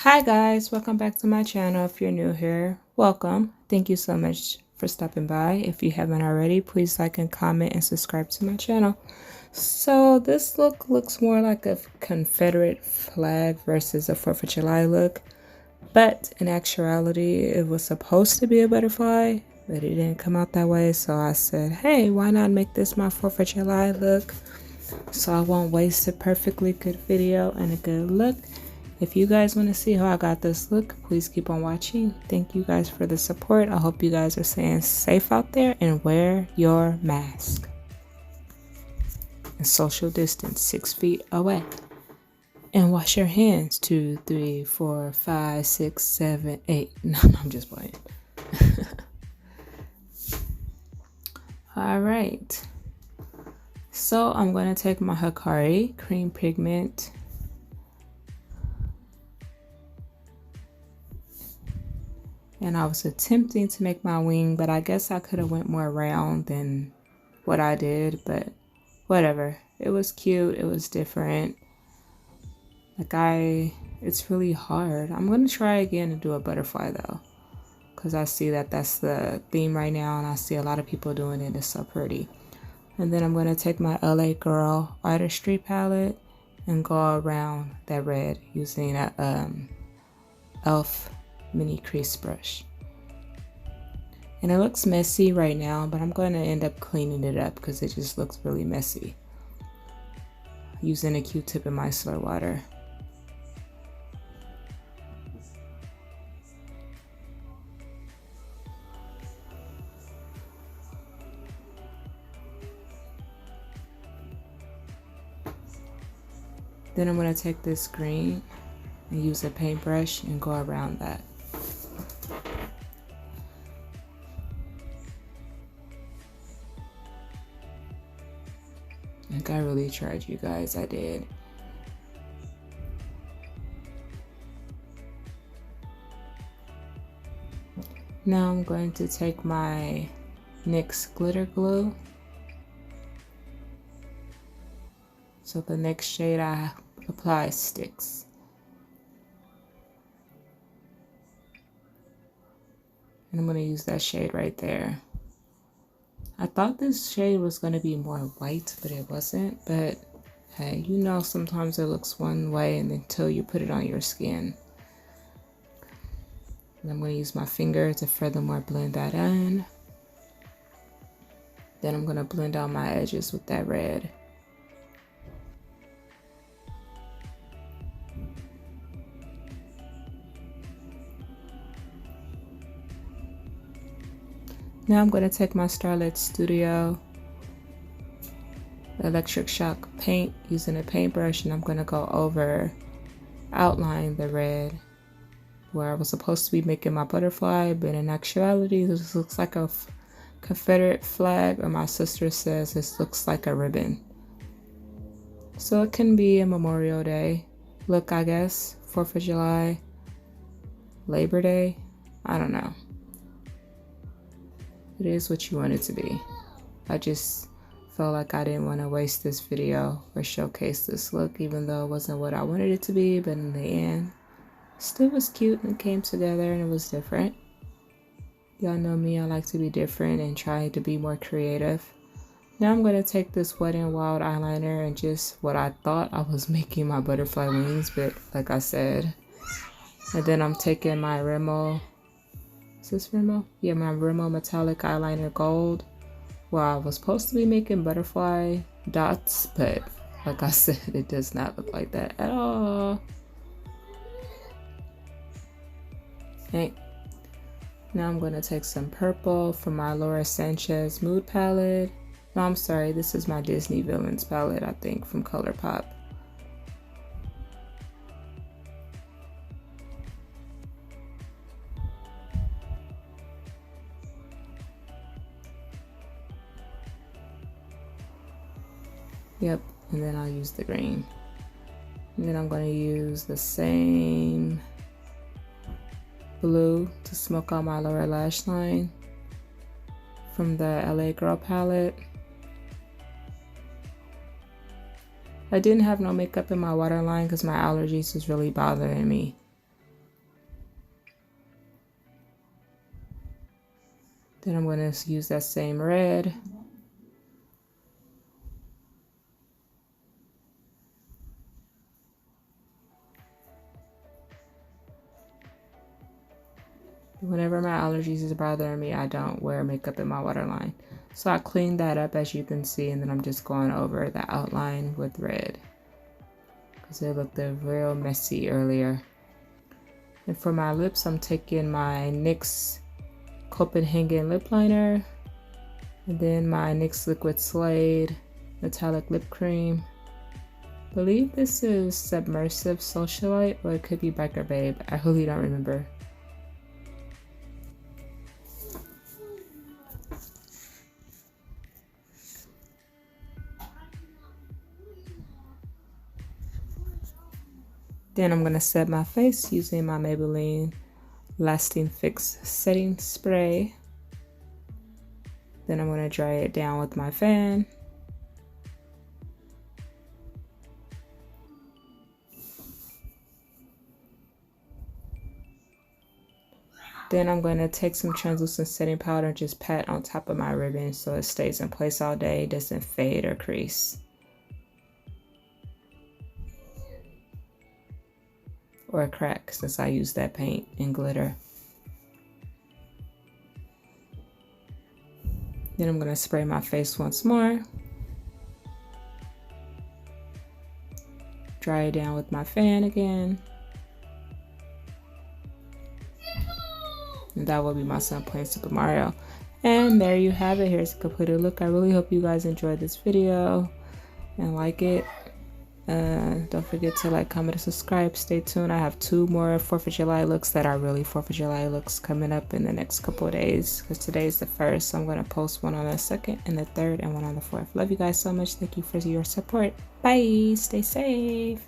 Hi guys, welcome back to my channel. If you're new here, welcome. Thank you so much for stopping by. If you haven't already, please like and comment and subscribe to my channel. So this look looks more like a Confederate flag versus a 4th of July look, but in actuality it was supposed to be a butterfly, but it didn't come out that way. So I said, hey, why not make this my 4th of July look so I won't waste a perfectly good video and a good look. If you guys want to see how I got this look, please keep on watching. Thank you guys for the support. I hope you guys are staying safe out there and wear your mask. And social distance 6 feet away. And wash your hands 2, 3, 4, 5, 6, 7, 8. No, I'm just playing. Alright. So I'm going to take my Hikari cream pigment. And I was attempting to make my wing, but I guess I could have went more round than what I did, but whatever. It was cute. It was different. It's really hard. I'm going to try again to do a butterfly though, because I see that that's the theme right now and I see a lot of people doing it. It's so pretty. And then I'm going to take my LA Girl Artistry palette and go around that red using a e.l.f. mini crease brush. And it looks messy right now, but I'm going to end up cleaning it up because it just looks really messy. Using a Q-tip in micellar water. Then I'm going to take this green and use a paintbrush and go around that. Like I really tried, you guys. I did. Now I'm going to take my NYX glitter glue. So the next shade I apply sticks. And I'm going to use that shade right there. I thought this shade was going to be more white, but it wasn't. But hey, you know, sometimes it looks one way and until you put it on your skin. And I'm going to use my finger to furthermore blend that in. Then I'm going to blend out my edges with that red. Now I'm going to take my Starlit Studio electric shock paint using a paintbrush, and I'm going to go over, outline the red where I was supposed to be making my butterfly, but in actuality this looks like a Confederate flag, or my sister says this looks like a ribbon. So it can be a Memorial Day look, I guess, 4th of July, Labor Day, I don't know. It is what you want it to be. I just felt like I didn't want to waste this video or showcase this look, even though it wasn't what I wanted it to be, but in the end, still was cute and came together and it was different. Y'all know me, I like to be different and try to be more creative. Now I'm going to take this Wet n Wild eyeliner and just what I thought I was making my butterfly wings, but like I said. And then I'm taking my Rimmel. Is this Rimmel? Yeah, my Rimmel Metallic Eyeliner Gold. Well, I was supposed to be making butterfly dots, but like I said, it does not look like that at all. Okay. Now I'm going to take some purple from my Laura Sanchez Mood palette. No, I'm sorry, this is my Disney Villains palette, I think, from ColourPop. Yep, and then I'll use the green. And then I'm going to use the same blue to smoke out my lower lash line from the LA Girl palette. I didn't have no makeup in my waterline because my allergies was really bothering me. Then I'm going to use that same red. Whenever my allergies is bothering me, I don't wear makeup in my waterline. So I cleaned that up, as you can see, and then I'm just going over the outline with red because it looked real messy earlier. And for my lips, I'm taking my NYX Copenhagen lip liner and then my NYX Liquid Suede metallic lip cream. I believe this is Subversive Socialite, or it could be Biker Babe. I really don't remember. Then I'm going to set my face using my Maybelline Lasting Fix Setting Spray. Then I'm going to dry it down with my fan. Then I'm going to take some translucent setting powder and just pat on top of my ribbon so it stays in place all day, doesn't fade or crease. Or a crack, since I use that paint and glitter. Then I'm going to spray my face once more. Dry it down with my fan again. And that will be my son playing Super Mario. And there you have it. Here's a completed look. I really hope you guys enjoyed this video and like it. Don't forget to like, comment, and subscribe. Stay tuned. I have 2 more 4th of July looks that are really 4th of July looks coming up in the next couple of days, because today is the 1st, so I'm going to post one on the 2nd and the 3rd and one on the 4th. Love you guys so much. Thank you for your support. Bye. Stay safe.